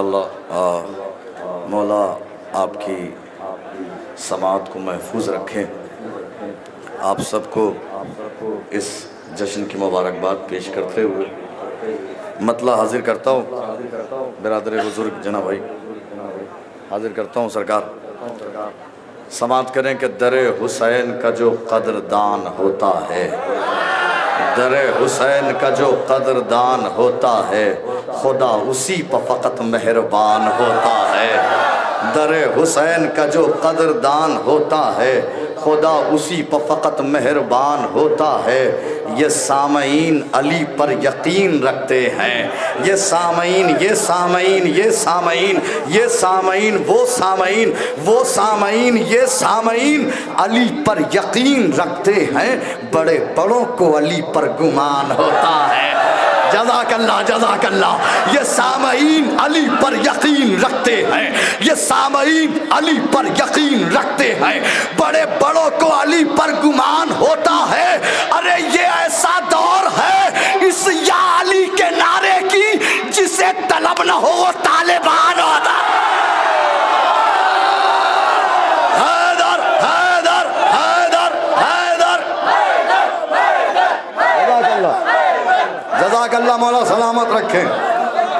अल्लाह मौला आपकी समात को महफूज रखें। आप सबको इस जश्न की मुबारकबाद पेश करते हुए मतला हाजिर करता हूँ। बिरादर बुजुर्ग जना भाई हाजिर करता हूँ। सरकार समात करें कि दरे हुसैन का जो कदरदान होता है, दरे हुसैन का जो कदरदान होता है, खुदा उसी पर फ़कत मेहरबान होता है। दरे हुसैन का जो कदरदान होता है, खुदा उसी पर फ़कत मेहरबान होता है। ये सामईन अली पर यकीन रखते हैं। ये सामईन, ये सामईन, ये सामईन, ये सामईन, वो सामईन, वो सामईन, ये सामईन अली पर यकीन रखते हैं। बड़े बड़ों को अली पर गुमान होता है। जज़ाकल्लाह जज़ाकल्लाह। ये सामईन अली पर यकीन रखते हैं। ये सामईन अली पर यकीन रखते हैं। बड़े बड़ों को अली पर गुमान होता है। अरे ये ऐसा दौर है इस या अली के नारे की जिसे तलब न हो वो तालिबान होता। हैदर हैदर हैदर हैदर। जज़ाकल्लाह मौला सलामत रखें।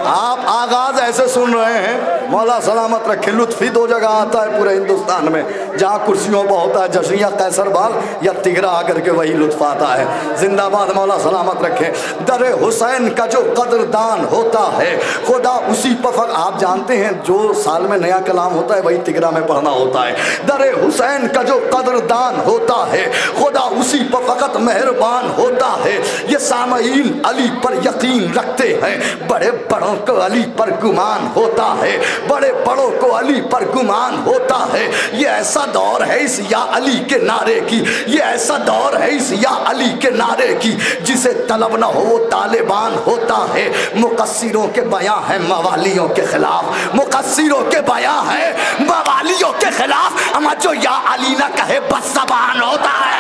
आप आगाज ऐसे सुन रहे हैं, मौला सलामत रखे। लुत्फ़ी दो जगह आता है पूरे हिंदुस्तान में, जहाँ कुर्सियों पर होता है जश्न, या कैसर बाग या तिगरा आकर के वही लुत्फ़ आता है। जिंदाबाद मौला सलामत रखे। दरे हुसैन का जो कदरदान होता है, खुदा उसी पर आप जानते हैं जो साल में नया कलाम होता है वही तिगरा में पढ़ना होता है। दरे हुसैन का जो कदरदान होता है, खुदा उसी पर फ़कत मेहरबान होता है। ये सामईन अली पर यकीन रखते हैं। बड़े बड़ों को अली पर गुमान होता है। बड़े बड़ों को अली पर गुमान होता है। ये ऐसा दौर है इस या अली के नारे की, ये ऐसा दौर है इस या अली के नारे की जिसे तलब न हो वो तालिबान होता है। मुकस्सिरों के बयां है मवालियों के खिलाफ, मुकस्सिरों के बयां है मवालियों के खिलाफ। अमा जो या अली ना कहे बस ज़बान होता है।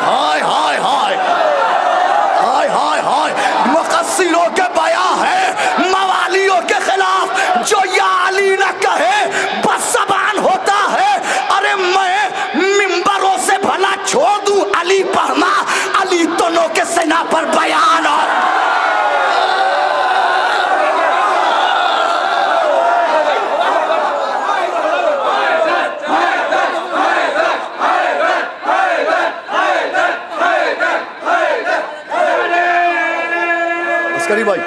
हाय हाय हाय हाय हाय हाय। मुकस्सिरों के बयां है मवालियों के खिलाफ। जो या अली ना कहे बस ज़बान होता है। अरे मैं मिंबरों से भला छोड़ दूं अली पढ़ना, अली दोनों के सेना पर बयान। और भाई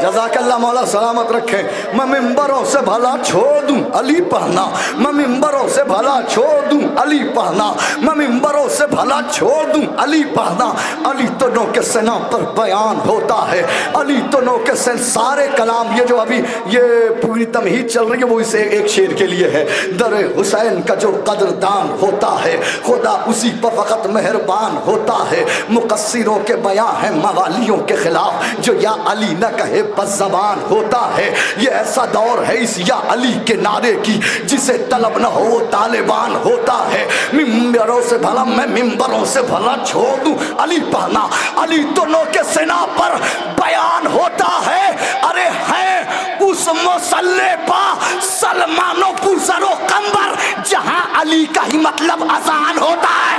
जज़ाकल्लाह मौला सलामत रखें। मैं मिंबरों से भला छोड़ दूं अली पढ़ना, मैं मिंबरों से भला छोड़ दूं अली पढ़ना, मैं मिंबरों से भला छोड़ दूं अली पढ़ना। अली दोनों के सेना पर बयान होता है। अली दोनों के सारे कलाम, ये जो अभी ये पूरी तमहीद चल रही है वो इसे एक शेर के लिए है। दरे हुसैन का जो कदरदान होता है, खुदा उसी पर फ़कत मेहरबान होता है। मुकस्सिरों के बयां है मवालियों के खिलाफ। जो या अली न कहे बस ज़बान होता है। ये ऐसा दौर है इस या अली के नारे की जिसे तलब न हो वो तालिबान होता है। मिंबरों से भला, मैं मिंबरों से भला छोड़ दूं अली पढ़ना, अली दोनों के सेना पर बयान होता है। अरे है उस मुसल्ले पर सलमानो पुसरो कंबर जहां अली का ही मतलब अजान होता है।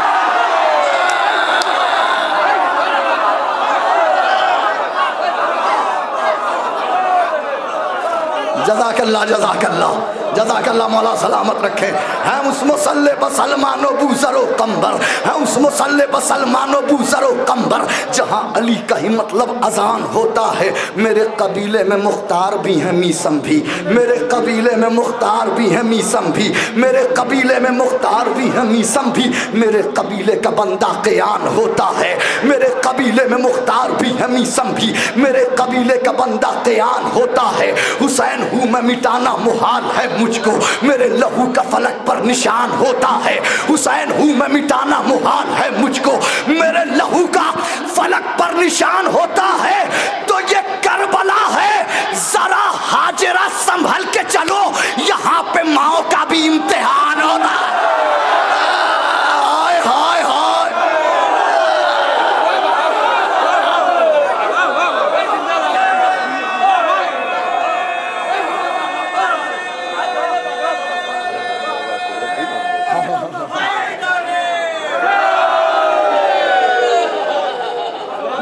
जज़ाकल्लाह जज़ाकल्लाह जज़ाकल्लाह मौला सलामत रखें। है उस मुसल्ले पर सलमानो बूसरो कंबर, है उस मुसल्ले पर सलमानो बूसरो कंबर जहाँ अली का ही मतलब अजान होता है। मेरे कबीले में मुख्तार भी हैं मीसम भी, मेरे कबीले में मुख्तार भी हैं मीसम भी, मेरे कबीले में मुख्तार भी हैं मीसम भी। मेरे कबीले का बंदा क़यान होता है। मेरे कबीले में मुख्तार भी हैं मीसम भी, मेरे कबीले का बंदा क़यान होता है। हुसैन हूँ मैं मिटाना मुहाल है मुझको, मेरे लहू का फलक पर निशान होता है। हुसैन हूँ मैं मिटाना मुहाल है मुझको, मेरे लहू का फलक पर निशान होता है। तो ये करबला है, जरा हाजिरा संभल के चलो, यहाँ पे माओ का भी इम्तिहान होता है। हाय हाय हाय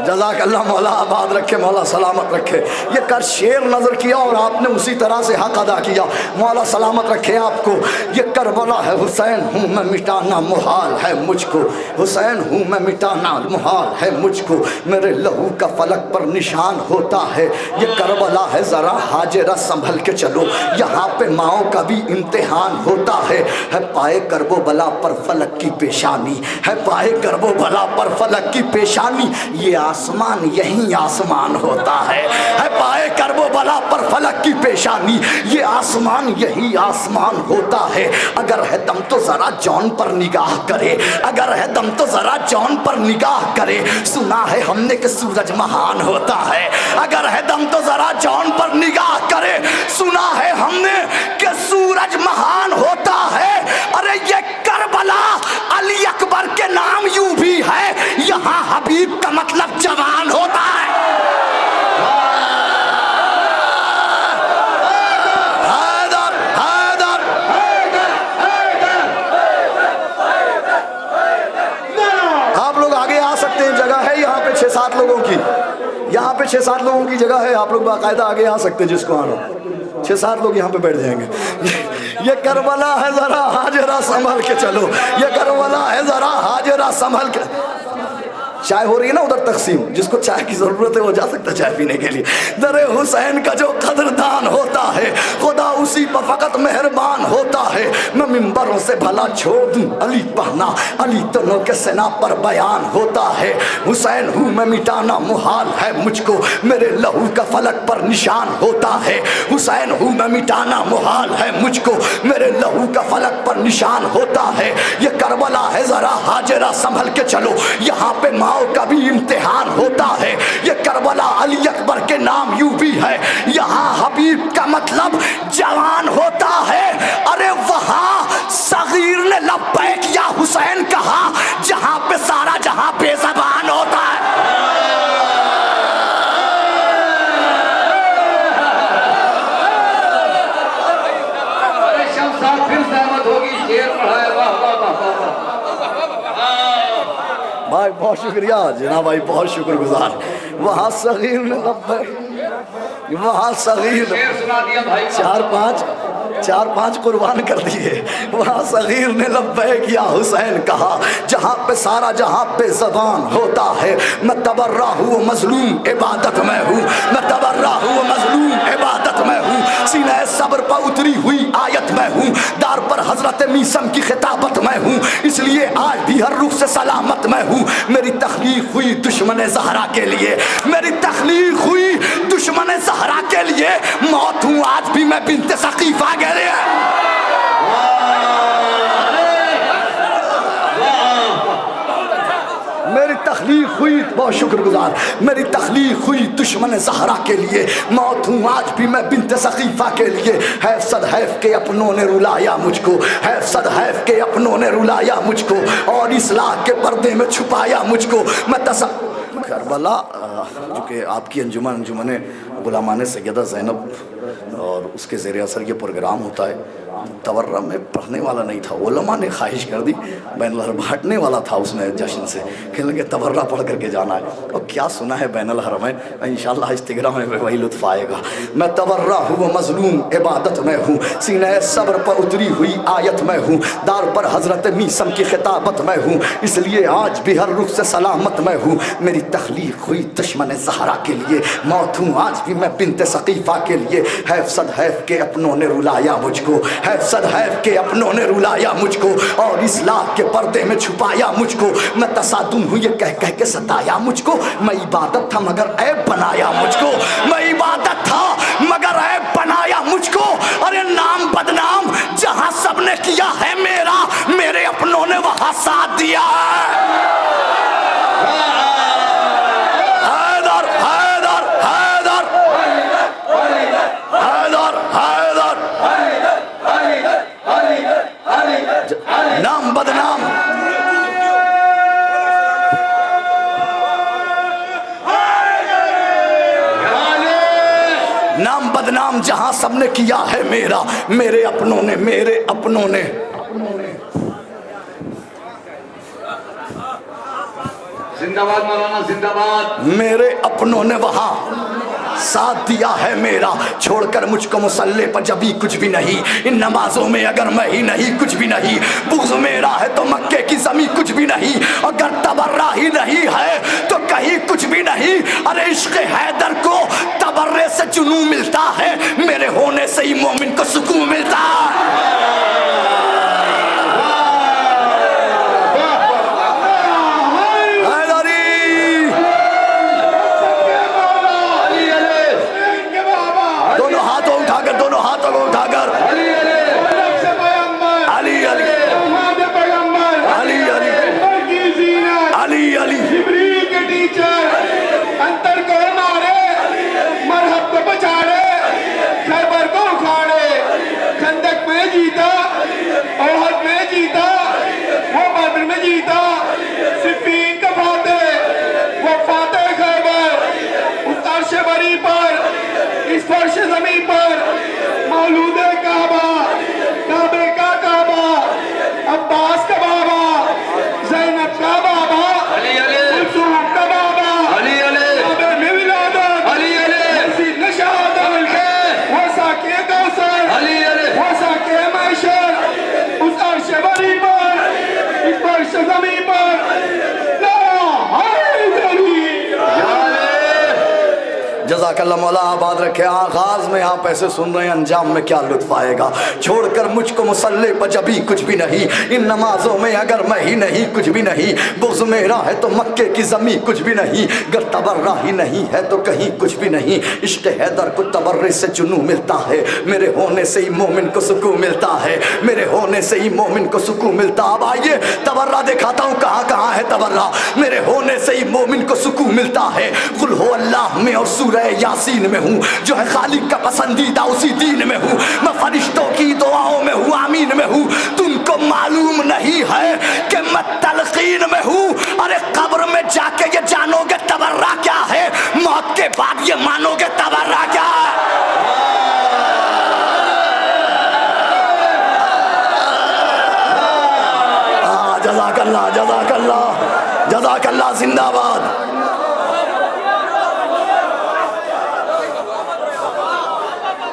जज़ाकल्लाह, मौला आबाद रखे, मौला सलामत रखे। ये कर शेर नजर किया और आपने उसी तरह से हक अदा किया, मौला सलामत रखे आपको। ये करबला है, हुसैन हूँ मैं मिटाना मुहाल है मुझको, हुसैन हूँ मैं मिटाना मुहाल है मुझको, मेरे लहू का फलक पर निशान होता है। ये करबला है, ज़रा हाजिरा संभल के चलो, यहाँ पे माओ का भी इम्तिहान होता है पाए करबो बला पर फलक की पेशानी, है पाए करबो बला पर फलक की पेशानी, ये आसमान यही आसमान होता है पाए करबो बला पर फलक की पेशानी, ये आसमान यही आसमान होता है। अगर है दम तो जरा जौन पर निगाह करे, अगर है दम तो जरा जौन पर निगाह करे, सुना है हमने कि सूरज महान होता है। अगर है दम तो जरा जौन पर निगाह करे, सुना है हमने कि सूरज महान होता है। अरे ये करबला अली अकबर के नाम यूं भी है, यहाँ हबीब का मतलब जवान होता है। आप लोग आगे आ सकते हैं, जगह है यहाँ पे 6-7 लोगों की, यहाँ पे 6-7 लोगों की जगह है, आप लोग बाकायदा आगे आ सकते हैं, जिसको आना 6-7 लोग यहाँ पे बैठ जाएंगे। ये करबला है, जरा हाजिरा संभल के चलो, ये करबला है, जरा हाजिरा संभल के। चाय हो रही है ना उधर तकसीम, जिसको चाय की जरूरत है वो जा सकता है चाय पीने के लिए। दरे हुसैन का जो कदरदान होता है, खुदा उसी पर फकत मेहरबान होता है। मैं मिंबरों से भला छोड़ दूं अली पहना, अली तनों के सेना पर बयान होता है। हुसैन हूँ मैं मिटाना मुहाल है मुझको, मेरे लहू का फलक पर निशान होता है। हुसैन हूँ मैं मिटाना मुहाल है मुझको, मेरे लहू का फलक पर निशान होता है। ये करबला है, जरा हाजिरा संभल के चलो, यहाँ पे माओ का भी इम्तिहान होता है। ये करबला अली अकबर के नाम यूं भी है, यहाँ हबीब का मतलब जवान होता है। अरे वहाँ सगीर ने लब्बैक या हुसैन कहा, जहाँ पे सारा जहाँ बेज़बान होता है। फिर सहमत होगी, शेर पढ़ाए, वाह वाह वाह वाह। भाई बहुत शुक्रिया जना भाई, बहुत शुक्रगुजार। वहाँ सगीर ने वहाँ सगीर 4-5 कुर्बान कर दिए। वहाँ सगीर ने लब्बैक या हुसैन कहा, जहाँ पे सारा जहाँ पे ज़बान होता है। मैं तबर्रा हूँ मजलूम इबादत में हूँ, मैं तबर्रा हूँ मजलूम इबादत में हूँ, सीने सब्र पर उतरी हुई आयत में हूँ, दार पर हजरत मीसम की खिताबत में हूँ, इसलिए आज भी हर रुख से सलामत में हूँ। मेरी तख्लीक हुई दुश्मन ज़हरा के लिए, मेरी तख्लीक हुई दुश्मन ज़हरा के लिए, मौत हूँ आज भी मैं बिन्त सकीफा के लिए। मेरी तख्लीक हुई, बहुत शुक्रगुजार, मेरी तख्लीक हुई दुश्मन ज़हरा के लिए, मौत हूँ आज भी मैं बिन्त सकीफा के लिए। है सदैफ के अपनों ने रुलाया मुझको, है सदैफ के अपनों ने रुलाया मुझको, और इस्लाह के पर्दे में छुपाया मुझको। मैं करबला जो कि आपकी अंजुमन गुलामान सैयदा ज़ैनब और उसके ज़ेर असर ये प्रोग्राम होता है। तवर्रा में पढ़ने वाला नहीं था, उलमा ने ख्वाहिश कर दी, बैनुल बांटने वाला था उसमें जश्न से, कहने लगे तवर्रा पढ़ करके जाना है। और क्या सुना है बैनुल हरमैन, इंशाअल्लाह इस्तिग्रा में वही लुत्फ़ आएगा। मैं तवर्रा हूँ मजलूम इबादत में हूँ, सीने सब्र पर उतरी हुई आयत में हूँ, दार पर हजरत मीसम की खिताबत में हूँ, इसलिए आज भी हर रुख से सलामत में हूँ। मेरी तख्लीक हुई दुश्मन ज़हरा के लिए, मौत हूँ आज भी मैं बिन्त सकीफा के लिए। है सदैफ के अपनों ने रुलाया मुझको, है सदैफ के अपनों ने रुलाया मुझको, और इस्लाह के पर्दे में छुपाया मुझको। मैं तसादुम हूँ ये कह कह के सताया मुझको, मैं इबादत था मगर ऐब बनाया मुझको, मैं इबादत था मगर ऐब बनाया मुझको। अरे नाम बदनाम जहाँ सबने किया है मेरा, मेरे अपनों ने वहाँ साथ दिया है। नाम बदनाम नाम बदनाम जहां सबने किया है मेरा, मेरे अपनों ने, मेरे अपनों ने। जिंदाबाद मौलाना जिंदाबाद। मेरे अपनों ने वहां साथ दिया है मेरा, छोड़कर मुझको मुसल्ले पर जभी कुछ भी नहीं। इन नमाजों में अगर मैं ही नहीं कुछ भी नहीं, बुग़्ज़ मेरा है तो मक्के की ज़मीं कुछ भी नहीं। अगर तबर्रा ही नहीं है तो कहीं कुछ भी नहीं। अरे इश्क़ हैदर को तबर्रे से जुनून मिलता है, मेरे होने से ही मोमिन को सुकून मिलता है। दोनों हाथों को उठाकर अली अली अली अली अली अली जिब्रील के टीचर अंतर को मारे, मरहब को बचाड़े, खैबर को उखाड़े, खंदक में जीता, ओहद में जीता, वो बद्र में जीता, सिफ़ीन का फातेह, वो फातेह खैबर, उस अर्श बरी पर, इस फर्श ज़मीन पर मौलूद काबा, काबे का काबा, अब्बास का बाबा, ज़ैनब का बाबा, कुलसूम का बाबा, काबे में विलादत, मस्जिद में शहादत, वो साक़ी कौसर, वो साक़ी महशर, उस अर्श बरी पर, इस फर्श ज़मीन पर, ला हैदरी। जज़ाकल्लाह मौला आबाद रखे। आगाज़ में आप ऐसे सुन रहे हैं, अंजाम में क्या लुत्फ़ आएगा। छोड़कर मुझको मुसल्ले पर जभी कुछ भी नहीं, इन नमाज़ों में अगर मैं ही नहीं कुछ भी नहीं। बुग़्ज़ मेरा है तो मक्के की ज़मीं कुछ भी नहीं। गर तबर्रा ही नहीं है तो कहीं कुछ भी नहीं। इश्क़ हैदर को तबर्रे से जुनून मिलता है, मेरे होने से ही मोमिन को सुकून मिलता है, मेरे होने से ही मोमिन को सुकून मिलता। अब आइए तबर्रा दिखाता हूँ कहाँ कहाँ है तबर्रा। मेरे होने से ही मोमिन को सुकून मिलता है। कुल हो अल्लाह में और सूरह यासीन में हूँ, जो है खालिक का पसंदीदा उसी दीन में हूँ। मैं फरिश्तों की दुआओं में हूँ, आमीन में हूँ। तुमको मालूम नहीं है कि मैं तलकीन में हूँ। अरे कब्र में जाके ये जानोगे तबर्रा क्या है, मौत के बाद ये मानोगे तबर्रा क्या है। जज़ाकल्लाह जज़ाकल्लाह जज़ाकल्लाह जिंदाबाद।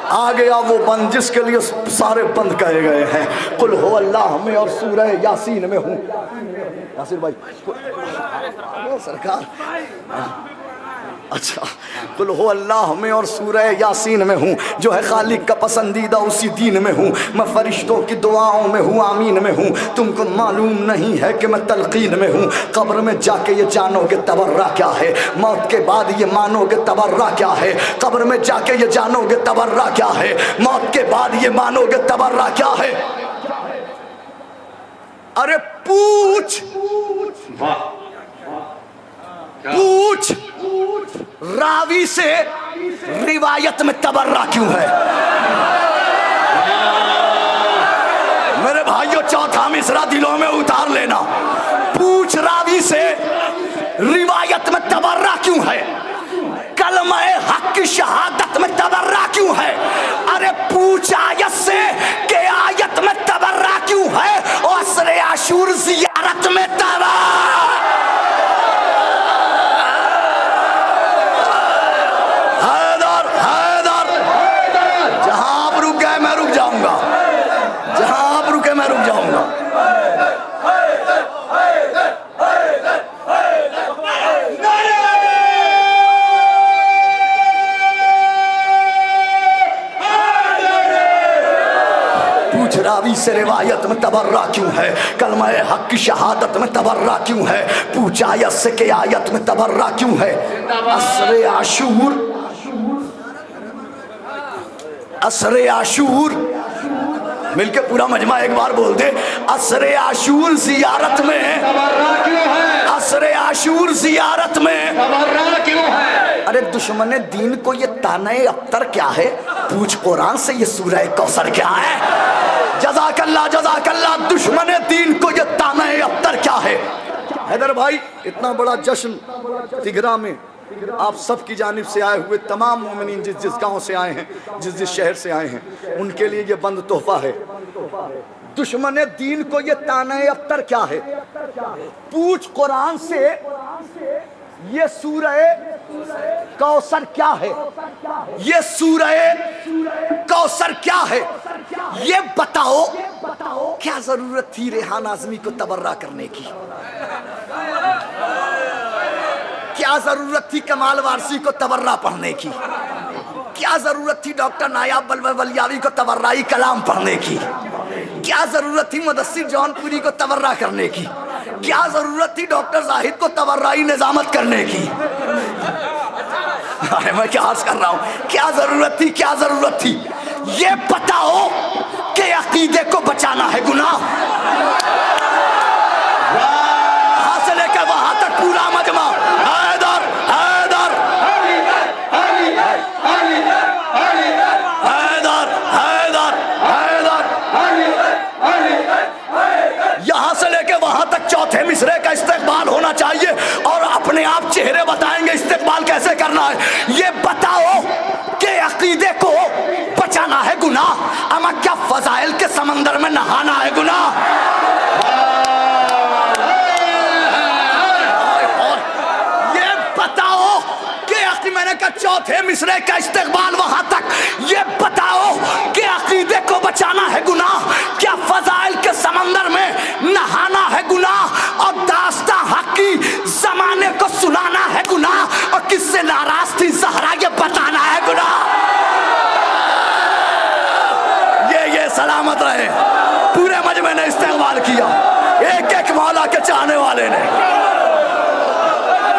आ गया वो बंद जिसके लिए सारे बंद कहे गए हैं। कुल हो अल्लाह में और सूरह यासीन में हूँ। यासीन भाई सरकार, अच्छा, कुल हो अल्लाह में और सूरह यासीन में हूँ, जो है खालिक का पसंदीदा उसी दीन में हूँ। मैं फरिश्तों की दुआओं में हूँ, आमीन में हूँ। तुमको मालूम नहीं है कि मैं तलकीन में हूँ। कब्र में जाके ये जानोगे तबर्रा क्या है, मौत के बाद ये मानोगे तबर्रा क्या है। कब्र में जाके ये जानोगे तबर्रा क्या है, मौत के बाद ये मानोगे तबर्रा क्या है। अरे पूछ पूछ रावी से रिवायत में तबर्रा क्यों है। मेरे भाइयों चौथा मिसरा दिलों में उतार लेना। पूछ रावी से रिवायत में तबर्रा क्यों है, कलमा हक की शहादत में तबर्रा क्यों है। अरे पूछ आयत से के आयत में तबर्रा क्यों है, और असरे आशूर ज़ियारत में तबर्रा। रावी से रिवायत में तबर्रा क्यों है, कलमा हक की शहादत में तबर्रा क्यों है। पूछ आयत से के आयत में तबर्रा क्यों है। असरे आशूर, असरे आशूर मिलके पूरा मजमा एक बार बोल दे। असरे आशूर जियारत में तबर्रा क्यों है, असरे आशूर जियारत में तबर्रा क्यों है। अरे दुश्मन दीन को ये ताने अख्तर क्या है, पूछ कुरान से ये सूरह कौसर क्या है। जज़ाकल्लाह जज़ाकल्लाह। दुश्मन दीन को ये ताने अख्तर क्या है। हैदर भाई, इतना बड़ा जश्न तिगरा में आप सब की जानिब से आए हुए तमाम मोमिनीन जिस जिस गांव से आए हैं, जिस जिस शहर से आए हैं, उनके लिए ये बंद तोहफा है। दुश्मन दीन को ये ताने अख्तर क्या है, पूछ कुरान से ये सूरह कौसर क्या है? ये सूरह कौसर क्या है? ये बताओ क्या जरूरत थी रेहान आजमी को तबर्रा करने की? क्या जरूरत थी कमाल वारसी को तबर्रा पढ़ने की? क्या जरूरत थी डॉक्टर नायाब बलबलियावी को तबर्राई कलाम पढ़ने की? क्या जरूरत थी मुदस्सिर जौनपुरी को तबर्रा करने की? क्या जरूरत थी डॉक्टर जाहिद को तबर्राई निजामत करने की? अरे मैं क्या अर्ज कर रहा हूं, क्या जरूरत थी, क्या जरूरत थी? ये बताओ कि अकीदे को बचाना है गुनाह? वहां से लेकर वहां तक पूरा मजमा हैदर हैदर हैदर हैदर हैदर, यहां से लेकर वहां तक चौथे मिसरे का इस्तेकबाल होना चाहिए और अपने आप चेहरे बताएंगे इस्तेकबाल कैसे करना है। ये बताओ कि अकीदे को बचाना है गुनाह, अमा क्या फजाइल के समंदर में नहाना है गुनाह? ये बताओ कि मैंने कहा चौथे मिसरे का इस्तेकबाल वहां तक, ये बताओ कि अकीदे को बचाना है गुनाह, क्या फजाइल के समंदर में नहाना है गुनाह और दास्तां हक की जमाने को सुनाना है गुनाह और किससे नाराज थी ज़हरा ये बताना है गुनाह? ये सलामत रहे, पूरे मजमे ने इस्तेमाल किया, एक एक मौला के चाहने वाले ने।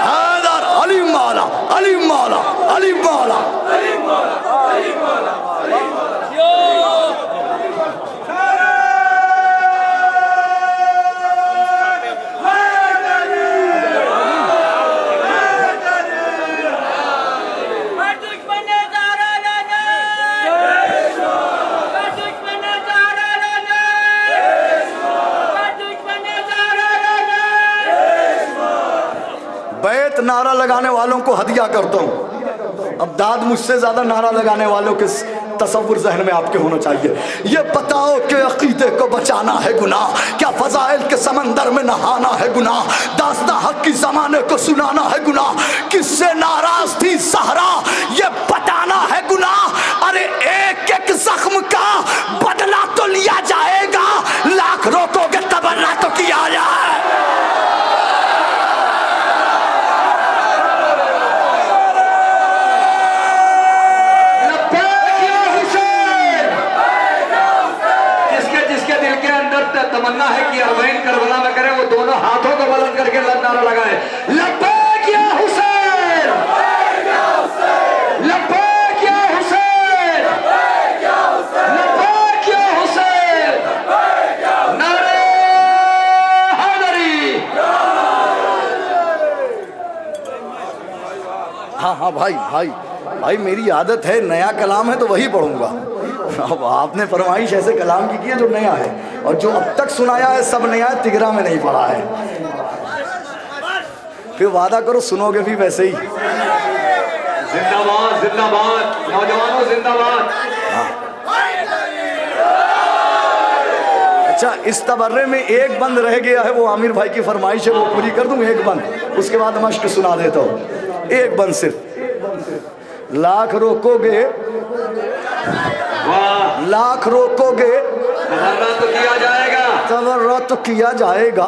हैदर अली मौला अली मौला अली मौला अली मौला अली मौला। बैत नारा लगाने वालों को हदिया करता हूं, अब दाद मुझसे ज्यादा नारा लगाने वालों के तसव्वुर जहन में आपके होना चाहिए। ये बताओ कि अकीदे को बचाना है गुनाह, क्या फजाइल के समंदर में नहाना है गुनाह, दास्तां हक की जमाने को सुनाना है गुनाह, किससे नाराज थी ज़हरा ये बताना है गुनाह। अरे एक एक जख्म का बदला तो लिया जाएगा, लाख रोकोगे तबर्रा तो किया जाए। तमन्ना है कि अरवैन करबला में करे, वो दोनों हाथों को बुलंद करके नारा लगाए, लब्बैक या हुसैन, लब्बैक या हुसैन, लब्बैक या हुसैन, नारे हैदरी। हाँ भाई भाई भाई, मेरी आदत है, नया कलाम है तो वही पढ़ूंगा। अब आपने फरमाइश ऐसे कलाम की है जो नया है, और जो अब तक सुनाया है सब नया है, तिगरा में नहीं पढ़ा है। फिर वादा करो सुनोगे भी वैसे ही। जिंदाबाद जिंदाबाद नौजवानों जिंदाबाद। अच्छा, इस तबर्रे में एक बंद रह गया है, वो आमिर भाई की फरमाइश है, वो पूरी कर दूं। एक बंद, उसके बाद मश्क सुना देता हूँ। एक बंद सिर्फ। लाख रोकोगे, लाख रोकोगे तबर्रा तो किया जाएगा, तबर्रा तो किया जाएगा।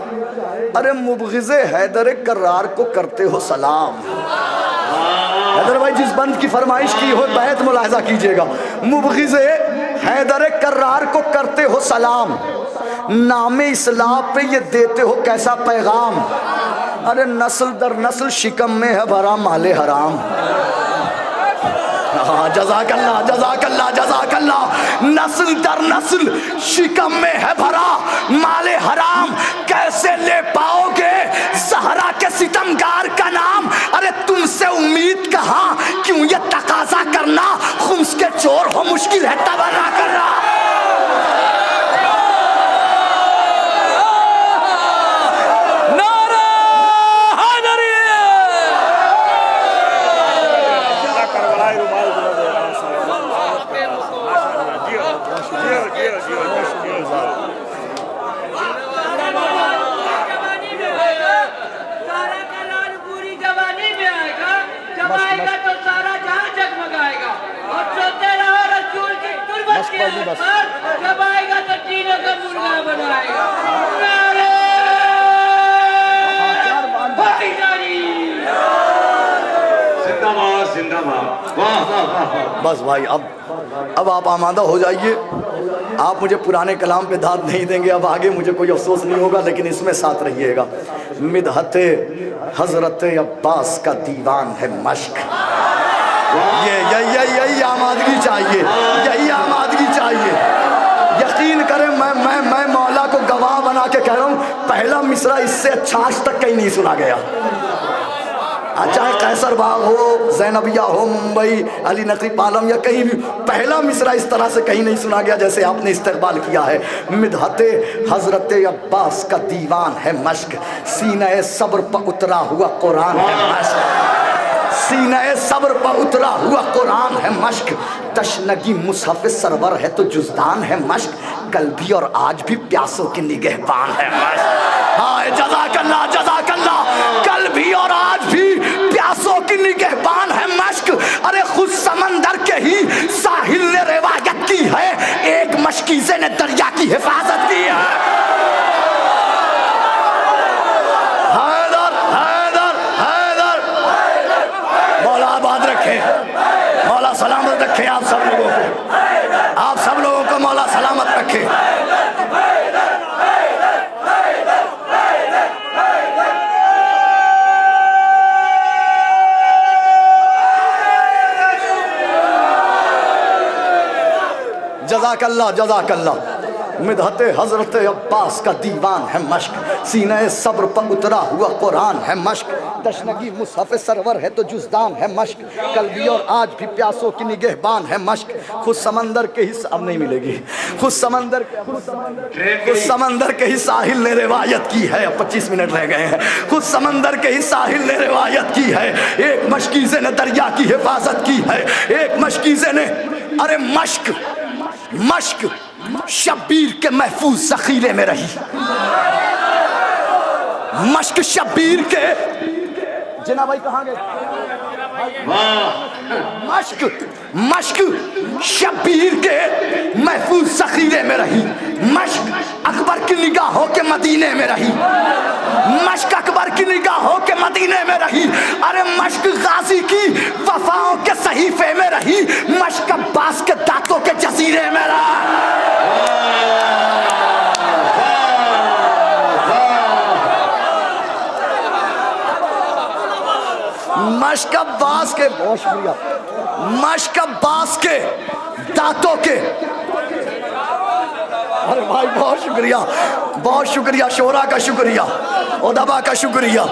अरे मुबग़िज़े हैदर कर्रार को करते हो सलाम। हैदर भाई जिस बंद की फरमाइश की हो बैत मुलाहिज़ा कीजिएगा। मुबग़िज़े हैदर कर्रार को करते हो सलाम, नामे इस्लाम पे ये देते हो कैसा पैगाम। अरे नस्ल दर नस्ल शिकम में है भरा माले हराम। जज़ाकल्लाह जज़ाकल्लाह जज़ाकल्लाह। नस्ल दर नस्ल शिकम में है भरा माले हराम, कैसे ले पाओगे ज़हरा के सितमगार का नाम। अरे तुमसे उम्मीद कहाँ, क्यों ये तकाजा करना, खुम्स के चोर हो मुश्किल है तबर्रा करना। जब आएगा तो तीनों का मुर्गा बनाएगा। नारे हैदरी। जिंदाबाद जिंदाबाद, वाह वाह वाह। बस भाई अब आप आमादा हो जाइए। आप मुझे पुराने कलाम पे दाद नहीं देंगे, अब आगे मुझे कोई अफसोस नहीं होगा, लेकिन इसमें साथ रहिएगा। मिदहते हजरत अब्बास का दीवान है मश्क। यही आमादगी चाहिए, यही आमादगी चाहिए। यकीन करें, मैं मौला को गवाह बना के कह रहा हूँ, पहला मिसरा इससे अच्छा आज तक कहीं नहीं सुना गया। चाहे कैसर बाग हो, ज़ैनबिया हो, मुंबई, अली नकवी पालम या कहीं भी, पहला मिसरा इस तरह से कहीं नहीं सुना गया जैसे आपने इस्तकबाल किया है। मिदहते हजरत अब्बास का दीवान है मश्क, सीने सब्र पर उतरा हुआ कुरान है मश्क, सीने सब्र पर उतरा हुआ कुरान है मश्क। तशनगी मुसहफ़ सरवर है तो जुज़दान है मश्क, कल भी और आज भी प्यासों की निगहबान है मश्क। हाँ, जज़ाकल्लाह जज़ाकल्लाह, कल भी और आज भी प्यासों की निगहबान है मश्क। अरे खुद समंदर के ही साहिल ने रिवायत की है, एक मशकीज़े ने दरिया की हिफाजत की है। हैदर हैदर हैदर, मौला आबाद रखे, मौला सलामत रखे आप सब लोगों को, आप सब लोगों को मौला सलामत रखे। जज़ाकल्लाह जज़ाकल्लाह। मिदहते हजरत अब्बास का दीवान है मश्क, सीने सब्र पर उतरा हुआ कुरान है मश्क। तशनगी मुसहफ़ सरवर है तो जुज़दान है मश्क, कल भी और आज भी प्यासों की निगहबान है मश्क। खुद समंदर के ही, अब नहीं मिलेगी, खुद समंदर के ही साहिल ने रिवायत की है। 25 मिनट रह गए हैं। खुद समंदर के ही साहिल ने रिवायत की है, एक मशकीज़े ने दरिया की हिफाजत की है, एक मशकीज़े ने। अरे मश्क मश्क शब्बीर के महफूज ज़ख़ीरे में रही, मश्क शब्बीर के, जिना भाई कहाँ गए? मश्क शब्बीर के महफूज ज़ख़ीरे में रही, मश्क अकबर की निगाहों के मदीने में रही, मश्क अकबर की निगाहों के मदीने में रही। अरे मश्क गाजी की वफाओं के सहीफे में रही, मश्क अब्बास के दांतों के जजीरे में रहा। मश्क अब्बास के, बहुत शुक्रिया, मश्क अब्बास के दांतों के। अरे भाई बहुत शुक्रिया, शोरा का शुक्रिया, उदबा का शुक्रिया,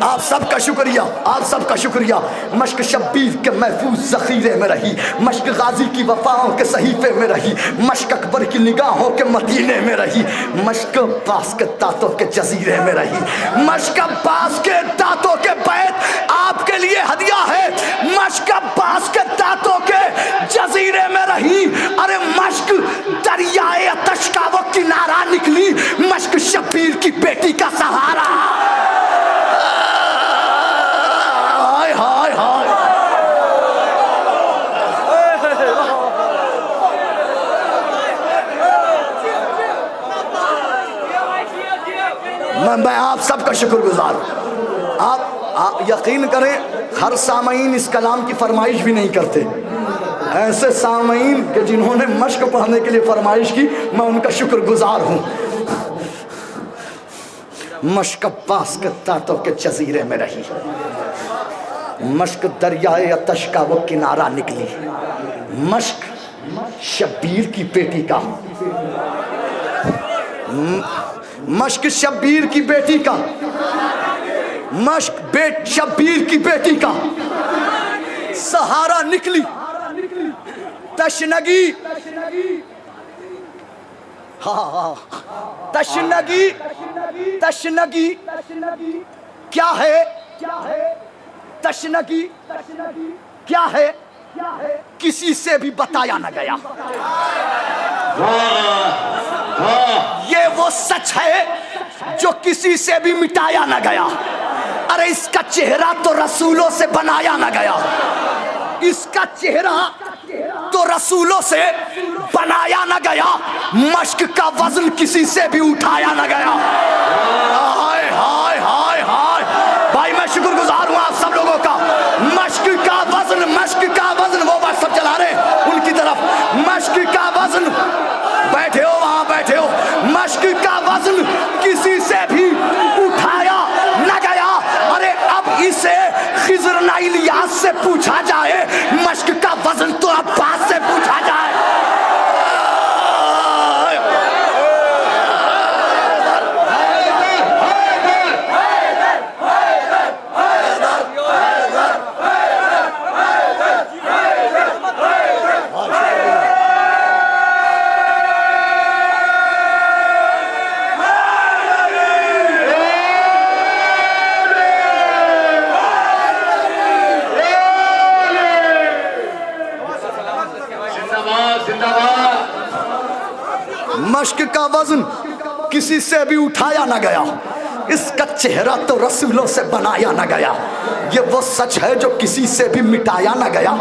आप सबका शुक्रिया, आप सबका शुक्रिया। मश्क शब्बीर के महफूज ज़ख़ीरे में रही, मश्क गाजी की वफाओं के सहीफे में रही, मश्क अकबर की निगाहों के मदीने में रही, मश्क अब्बास के दांतों के जजीरे में रही, मश्क अब्बास के दांतों के बैत आपके लिए हदिया है, मश्क अब्बास के दांतों के जजीरे में रही। अरे मश्क दरियाए अतश का वो किनारा निकली, मश्क शब्बीर की बेटी का सहारा। हाय हाय हाय, मैं आप सबका शुक्रगुजार। आप यकीन करें, हर सामईन इस कलाम की फरमाइश भी नहीं करते। ऐसे सामईन के जिन्होंने मश्क पढ़ने के लिए फरमाइश की, मैं उनका शुक्रगुजार हूँ। मश्क अब्बास के दांतों के जजीरे में रही, मश्क दरियाए अतश का वो किनारा निकली, मश्क शब्बीर की बेटी का, मश्क शब्बीर की बेटी का, मश्क शब्बीर की बेटी का सहारा निकली। तशनगी, हाँ, तशनगी, तशनगी क्या है? तशनगी क्या है? किसी से भी बताया न गया। ये वो सच है जो किसी से भी मिटाया न गया। अरे इसका चेहरा तो रसूलों से बनाया न गया, इसका चेहरा तो रसूलों से बनाया न गया, मश्क का वजन किसी से भी उठाया न गया। हाय हाय हाय हाय भाई, मैं शुक्रगुजार हूं आप सब लोगों का। मश्क का वजन वो बात सब चला रहे उनकी तरफ। मश्क का वजन, बैठे हो वहां बैठे हो, मश्क का वजन किसी से भी उठाया न गया। अरे अब इसे खिज़र न इलियास से पूछा जाए, मश्क का वजन तो अब्बास से पूछा जाए। मश्क का वजन किसी से भी उठाया न गया, इसका चेहरा तो रसूलों से बनाया न गया। ये वो सच है जो किसी से भी मिटाया न गया।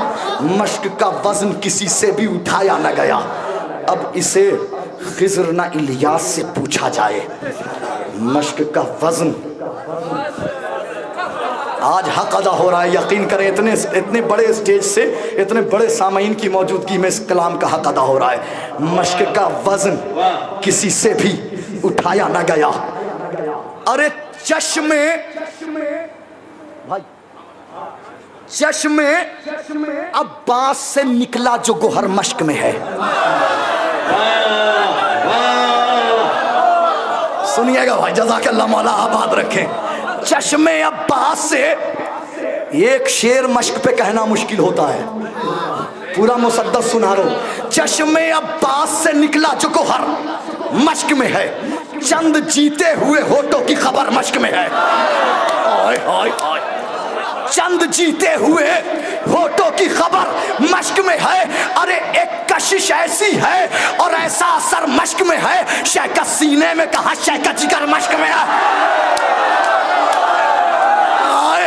मश्क का वजन किसी से भी उठाया न गया। अब इसे खिज़र न इलियास से पूछा जाए, मश्क का वजन। आज हक अदा हो रहा है, यकीन करें, इतने बड़े स्टेज से, इतने बड़े सामीन की मौजूदगी में इस कलाम का हक अदा हो रहा है। मश्क का वजन किसी से भी उठाया ना गया। अरे चश्मे भाई, चश्मे अब्बास से निकला जो गोहर मश्क में है। सुनिएगा भाई, जज़ाकल्लाह मौला आबाद रखें। चश्मे अब्बास से, एक शेर मश्क पे कहना मुश्किल होता है, पूरा मुसद्दस सुना रहा। चश्मे अब्बास से निकला जो गोहर मश्क में है, चंद जीते हुए होठों की खबर मश्क में है। हाय हाय हाय, चंद जीते हुए होठों की खबर मश्क में है। अरे एक कशिश ऐसी है और ऐसा असर मश्क में है, शह का सीने में कहा, शह का जिगर मश्क में है।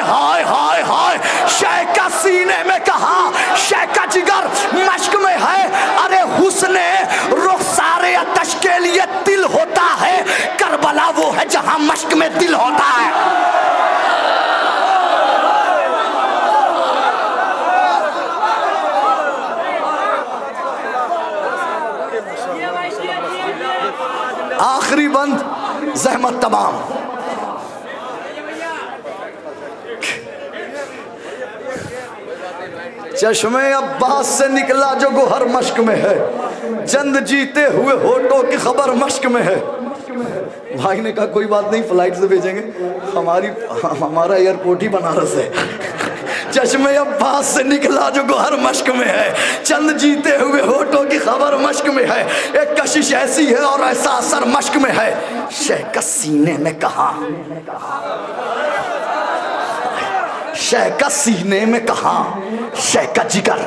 हाय हाय हाय, शह का सीने में कहा, शह का जिगर मश्क में है। अरे हुस्ने रुखसारे अतश के लिए दिल होता है, करबला वो है जहां मश्क में दिल होता है। आखिरी बंद, ज़हमत तमाम। चश्मे अब्बास से निकला जो गोहर मश्क में है, चंद जीते हुए होठों की खबर मश्क में है। भाई ने कहा कोई बात नहीं, फ्लाइट से भेजेंगे, हमारा एयरपोर्ट ही बनारस है। चश्मे अब्बास से निकला जो गोहर मश्क में है, चंद जीते हुए होठों की खबर मश्क में है। एक कशिश ऐसी है और ऐसा असर मश्क में है, शह का सीने में कहा, शह का सीने में कहा, शह का जिगर,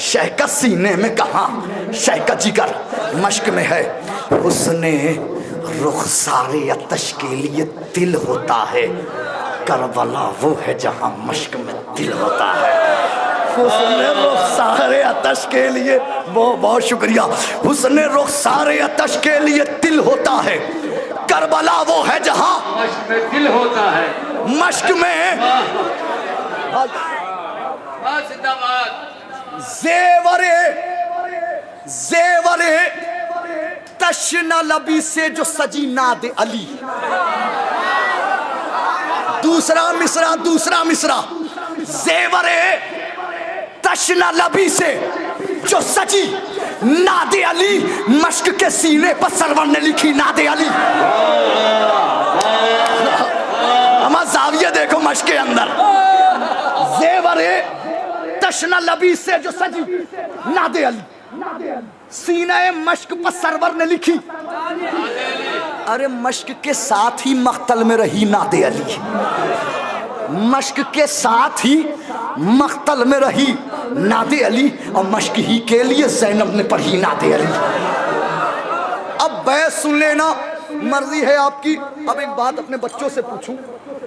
शह का सीने में कहा, शह का जिगर मश्क में है। हुस्ने रुखसारे अतश के लिए दिल होता है, करबला वो है जहां मश्क में दिल होता है। हुस्ने रुखसारे अतश के लिए, बहुत शुक्रिया। हुस्ने रुखसारे अतश के लिए दिल होता है, करबला वो है जहां मश्क में दिल होता है। मश्क में जेवरे जेवरे तशना लबी से जो सजी नाद अली। दूसरा मिसरा, जेवरे तशना लबी से जो सजी नादे अली, मश्क के सीने पर सरवर ने लिखी नादे अली। हमारा जाविया देखो मश्क के अंदर, जेवरे तशना लबी से जो सजी नादे अली, सीने मश्क पर सरवर ने लिखी। अरे मश्क के साथ ही मख्तल में रही नादे अली, मश्क के साथ ही मख्तल में रही नादे अली, और मश्क ही के लिए ज़ैनब ने पढ़ी नादे अली। अब बैत सुन लेना, मर्जी है आपकी। अब एक बात अपने बच्चों से पूछूं,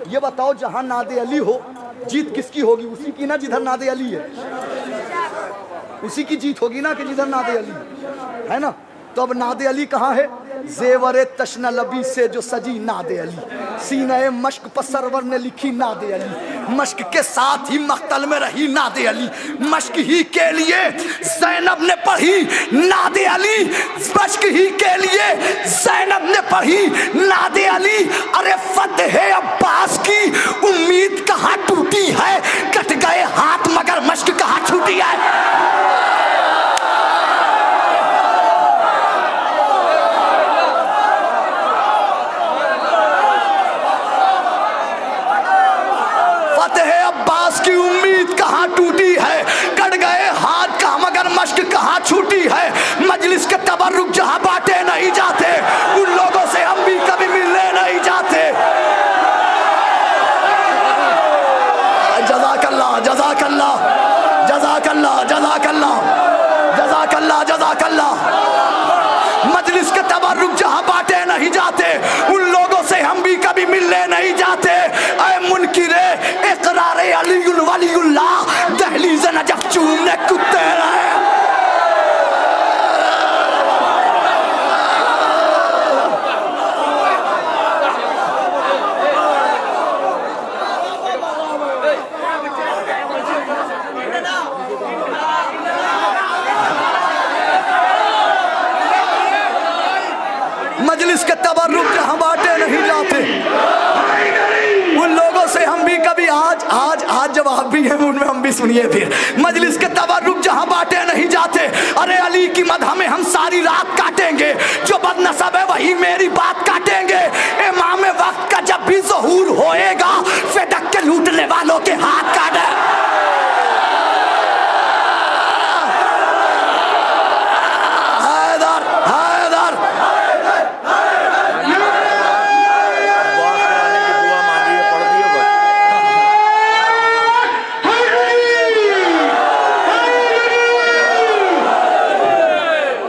ये बताओ जहां नादे अली हो जीत किसकी होगी? उसी की ना जिधर नादे अली है। उसी की जीत होगी ना कि जिधर नादे अली है ना। तो अब नादे अली कहाँ है? जेवरे तशना लबी से जो सजी नादे अली, सीने मश्क पर सरवर ने लिखी नादे अली, मश्क के साथ ही मख्तल में रही नादे अली, मश्क ही के लिए ज़ैनब ने पढ़ी नादे अली, मश्क ही के लिए ज़ैनब ने पढ़ी नादे अली। अरे फतह अब्बास की उम्मीद कहाँ टूटी है, कट गए हाथ मगर मश्क कहाँ छूटी है। अब्बास की उम्मीद कहाँ टूटी है, कट गए हाथ का मगर मश्क कहाँ छूटी है। मजलिस के तबर्रुक जहाँ बांटे नहीं जाते, उन लोगों से हम भी कभी मिलने नहीं जाते। जज़ाकल्लाह जज़ाकल्लाह जज़ाकल्लाह जज़ाकल्लाह जज़ाकल्लाह जज़ाकल्लाह। मजलिस के तबर्रुक जहाँ बांटे नहीं जाते, उन लोगों से हम भी कभी मिलने नहीं जाते। ऐ मुनकिरे इकरारे अलीउल वलीउल्लाह, दहलीज़ नजफ चूमने कुत्ते रहे। मजलिस के तबर्रुक जहाँ बांटे नहीं जाते, उन लोगों से हम भी कभी आज जब आप भी हैं उनमें हम भी सुनिए फिर। मजलिस के तबर्रुक जहाँ बांटे नहीं जाते, अरे अली की मदह में हम सारी रात काटेंगे, जो बदनसब है वही मेरी बात काटेंगे। इमाम वक्त का जब भी ज़हूर होएगा, फेडक के लूटने वालों के हाथ काटे।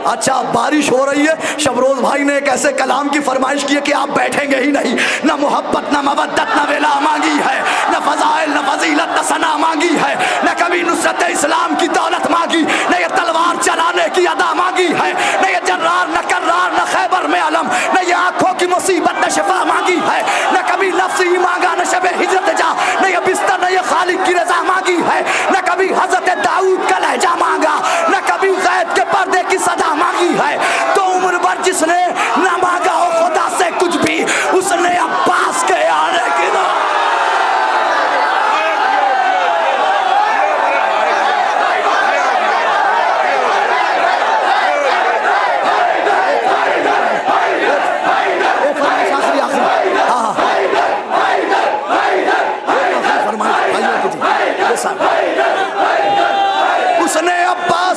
अच्छा बारिश हो रही है, शबरोज भाई ने एक ऐसे कलाम की फरमाइश की है कि आप बैठेंगे ही नहीं। न मोहब्बत न मवद्दत न वेला मांगी है, न फजाइल न फजीलत न सना मांगी है, न कभी नुसरत इस्लाम की दौलत मांगी, न ये तलवार चलाने की अदा मांगी है, न ये जर्रार न कर्रार न खैबर में अलम, न ये आंखों की मुसीबत न शिफा मांगी है, न कभी लफ्ज़ ही मांगा न शबे हिजरत जा, न ये बिस्तर न ये खालिक की रजा मांगी है, न कभी हजरत दाऊद का लहजा मांगा, न कभी गैब के पर्दे की सदा मांगी है। तो उम्र भर जिसने न मांगा हो खुदा से कुछ भी, उसने अब्बास के आने की उसने अब्बास